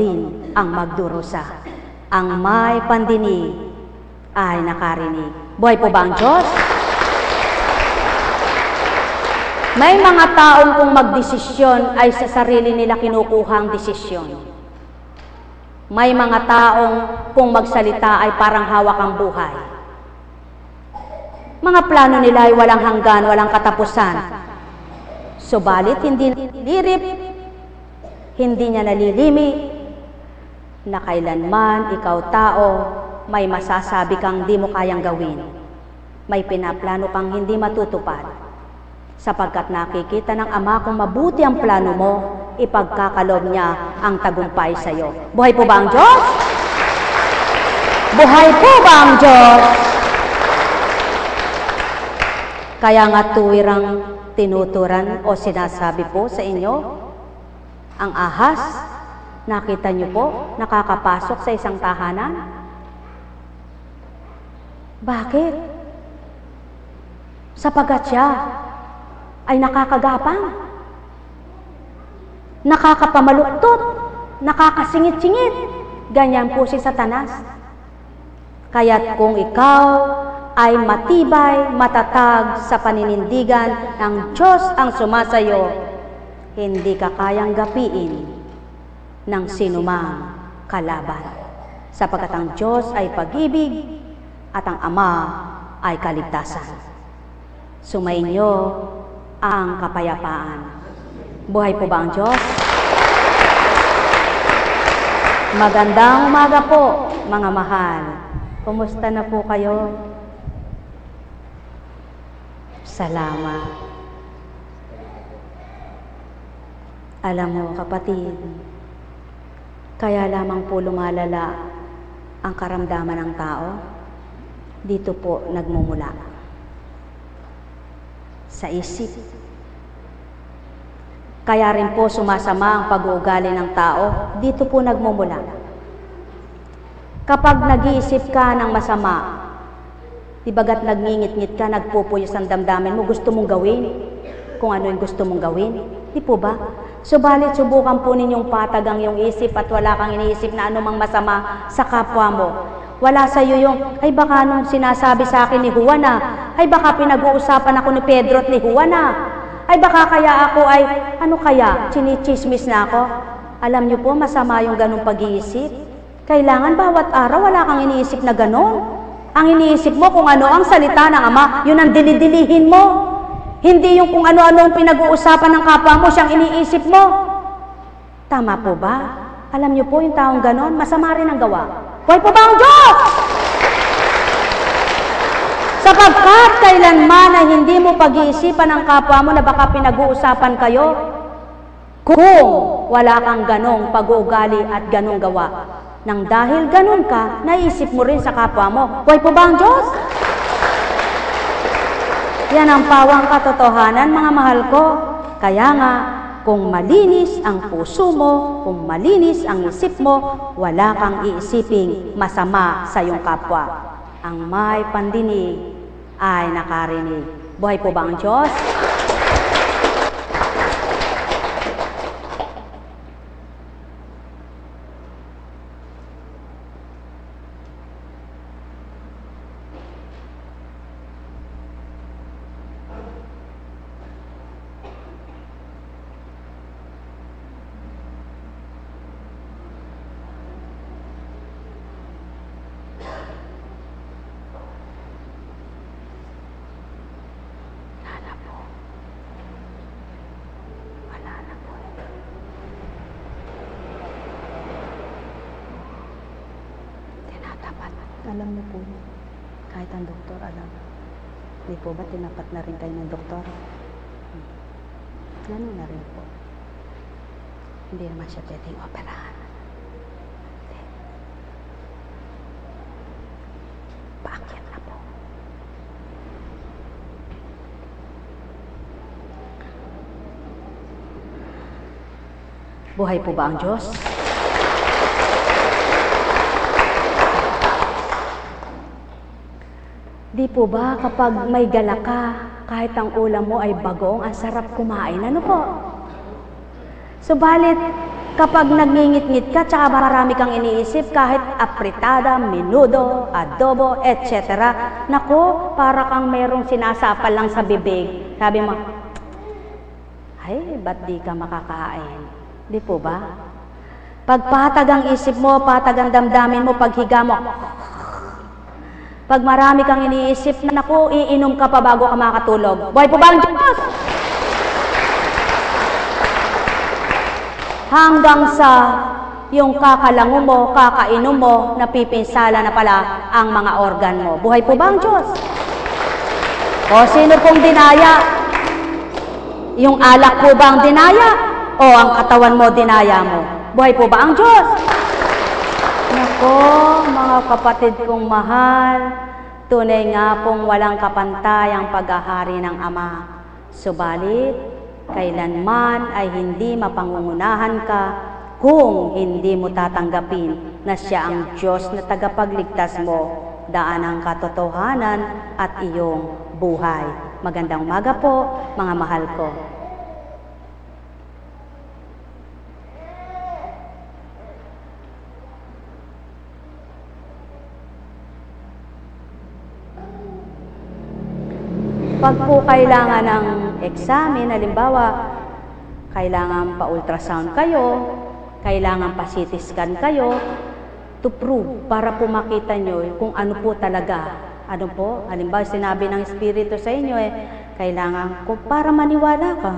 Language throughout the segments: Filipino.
din ang magdurusa. Ang may pandinig ay nakarinig. Buhay po ba ang Diyos? May mga taong kung magdesisyon ay sa sarili nila kinukuhang desisyon. May mga taong kung magsalita ay parang hawak ang buhay. Mga plano nila ay walang hanggan, walang katapusan. Subalit hindi lirip, hindi niya nalilimi, na kailanman ikaw tao, may masasabi kang di mo kayang gawin. May pinaplano kang hindi matutupad. Sapagkat nakikita ng Ama kung mabuti ang plano mo, ipagkakalob niya ang tagumpay sa iyo. Buhay po ba ang Diyos? Buhay po ba ang Diyos? Kaya nga tuwirang tinuturan o sinasabi po sa inyo, ang ahas, nakita niyo po, nakakapasok sa isang tahanan? Bakit? Sapagat siya ay nakakagapang, nakakapamaluktot, nakakasingit-singit. Ganyan po si Satanas. Kaya't kung ikaw ay matibay, matatag sa paninindigan ng Diyos ang sumasayo, hindi ka kayang gapiin ng sinumang kalaban. Sapagkat ang Diyos ay pag-ibig at ang Ama ay kaligtasan. Sumainyo ang kapayapaan. Buhay po ba ang Diyos? Magandang umaga po, mga mahal. Kumusta na po kayo? Salamat. Alam mo, kapatid, kaya lamang po lumalala ang karamdaman ng tao, dito po nagmumula. Sa isip. Kaya rin po sumasama ang pag-uugali ng tao, dito po nagmumula. Kapag nag-iisip ka ng masama, di bagat nagngingit-ngit ka, nagpupuyos ang damdamin mo, gusto mong gawin kung ano yung gusto mong gawin, di po ba? Subalit subukan po ninyong patag ang iyong isip at wala kang iniisip na anumang masama sa kapwa mo. Wala sa iyo yung, ay baka nung sinasabi sa akin ni Juana, ay baka pinag-uusapan ako ni Pedro at ni Juana, ay baka kaya ako ay, ano kaya, chinichismis na ako. Alam niyo po, masama yung ganong pag-iisip. Kailangan bawat araw wala kang iniisip na ganon. Ang iniisip mo kung ano ang salita ng Ama, yun ang dinidilihin mo. Hindi yung kung ano-ano ang pinag-uusapan ng kapwa mo, siyang iniisip mo. Tama po ba? Alam niyo po, yung taong ganon, masama rin ang gawa. Buhay po ba ang Diyos? Sapagkat kailanman ay hindi mo pag-iisipan ng kapwa mo na baka pinag-uusapan kayo, kung wala kang ganong pag-uugali at ganong gawa. Nang dahil ganon ka, naisip mo rin sa kapwa mo. Buhay po ba ang Diyos? Yan ang pawang katotohanan, mga mahal ko. Kaya nga, kung malinis ang puso mo, kung malinis ang isip mo, wala kang iisiping masama sa iyong kapwa. Ang may pandinig ay nakarinig. Buhay po ba ang Diyos? Alam niyo po, kahit ang doktor, alam. Hindi po ba tinapat na rin kayo ng doktor? Ganun na rin po. Hindi naman siya pwedeng operahan. Hindi. Paakyat na po. Buhay po ba ang Diyos? Di po ba kapag may gala ka, kahit ang ulam mo ay bagong, ang sarap kumain, ano po? Subalit, Kapag nagngingit-ngit ka, tsaka marami kang iniisip, kahit apritada, menudo, adobo, etc. Nako, para kang merong sinasapal lang sa bibig. Sabi mo, ay, ba't di ka makakain? Di po ba? Pag patag ang isip mo, patag ang damdamin mo, paghiga mo, pag marami kang iniisip, naku, iinom ka pa bago ka makatulog. Buhay po ba ang Diyos? Hanggang sa yung kakalango mo, kakainom mo, napipinsala na pala ang mga organ mo. Buhay po ba ang Diyos? O sino pong dinaya? Yung alak po ba ang dinaya? O ang katawan mo dinaya mo? Buhay po ba ang Diyos? Nako, mga kapatid kong mahal, tunay nga pong walang kapantay ang paghahari ng Ama. Subalit, kailanman ay hindi mapangungunahan ka kung hindi mo tatanggapin na siya ang Diyos na tagapagligtas mo, daan ang katotohanan at iyong buhay. Magandang umaga po, mga mahal ko. Pag po kailangan ng examen, halimbawa, kailangan pa-ultrasound kayo, kailangan pa-CT scan kayo, to prove, para po makita nyo kung ano po talaga. Ano po? Halimbawa, sinabi ng Espiritu sa inyo, kailangan ko para maniwala ka.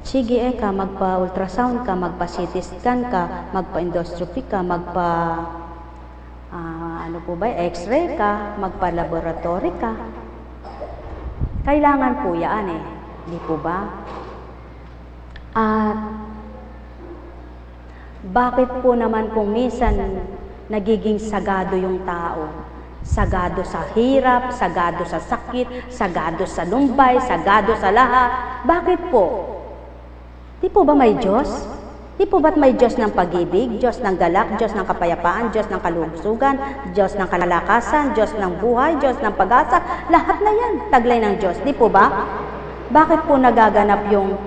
Sige, magpa-ultrasound ka, magpa-CT scan ka, magpa-endoscopy ka, x-ray ka, magpa-laboratory ka. Kailangan po yan di po ba? At bakit po naman kung minsan nagiging sagado yung tao? Sagado sa hirap, sagado sa sakit, sagado sa lumbay, sagado sa lahat. Bakit po? Di po ba may Diyos? Di po ba't may Diyos ng pag-ibig, Diyos ng galak, Diyos ng kapayapaan, Diyos ng kalusugan, Diyos ng kalakasan, Diyos ng buhay, Diyos ng pag-asa? Lahat na yan, taglay ng Diyos. Di po ba? Bakit po nagaganap yung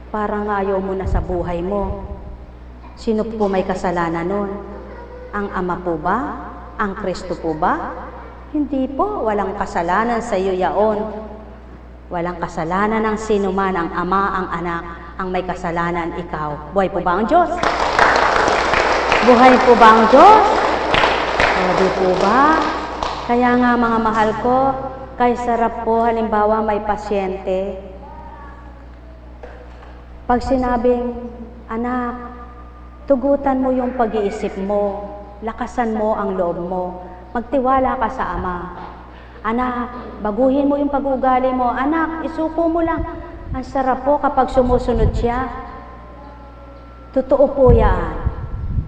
parang ayaw mo na sa buhay mo? Sino po may kasalanan nun? Ang Ama po ba? Ang Kristo po ba? Hindi po, walang kasalanan sa iyo yaon. Walang kasalanan ng sino man, ang Ama, ang Anak, ang may kasalanan, ikaw. Buhay po ba ang Diyos? Buhay po ba ang Diyos? Di po ba? Kaya nga mga mahal ko, kay sarap po, halimbawa may pasyente. Pag sinabing, anak, tugutan mo yung pag-iisip mo, lakasan mo ang loob mo, magtiwala ka sa Ama. Anak, baguhin mo yung pag-uugali mo. Anak, isuko mo lang. Ang sarap po kapag sumusunod siya. Totoo po yan.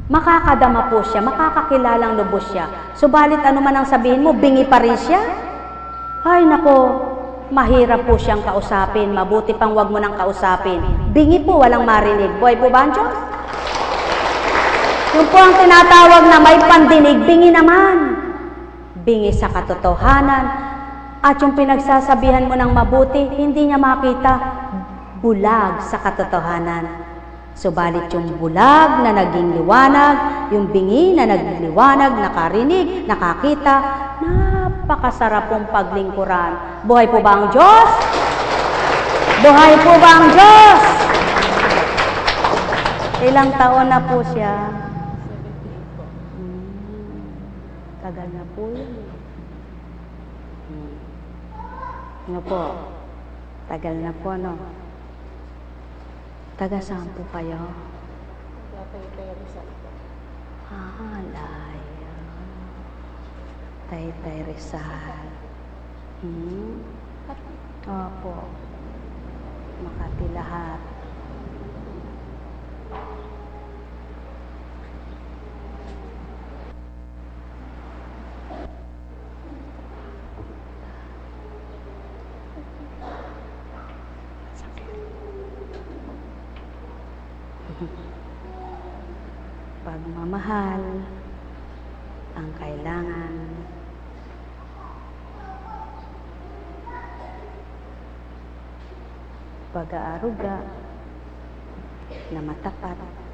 Makakadama po siya, makakakilalang lubos siya. Subalit ano man ang sabihin mo, bingi pa rin siya. Ay nako, mahirap po siyang kausapin. Mabuti pang wag mo nang kausapin. Bingi po, walang marinig. Buhay po ba ang Diyos? Yung po ang tinatawag na may pandinig, bingi naman. Bingi sa katotohanan. At yung pinagsasabihan mo ng mabuti, hindi niya makita, bulag sa katotohanan. Subalit yung bulag na naging liwanag, yung bingi na nagliwanag, nakarinig, nakakita, napakasarap pong paglingkuran. Buhay po ba ang Diyos? Buhay po ba ang Diyos? Ilang taon na po siya? Tagal na po yun. Ano po? Tagal na po, no? Taga saan po kayo? Taytay Rizal. Layo. Taytay Rizal. Opo. Makati lahat. Pagmamahal ang kailangan. Pag-aaruga na matapat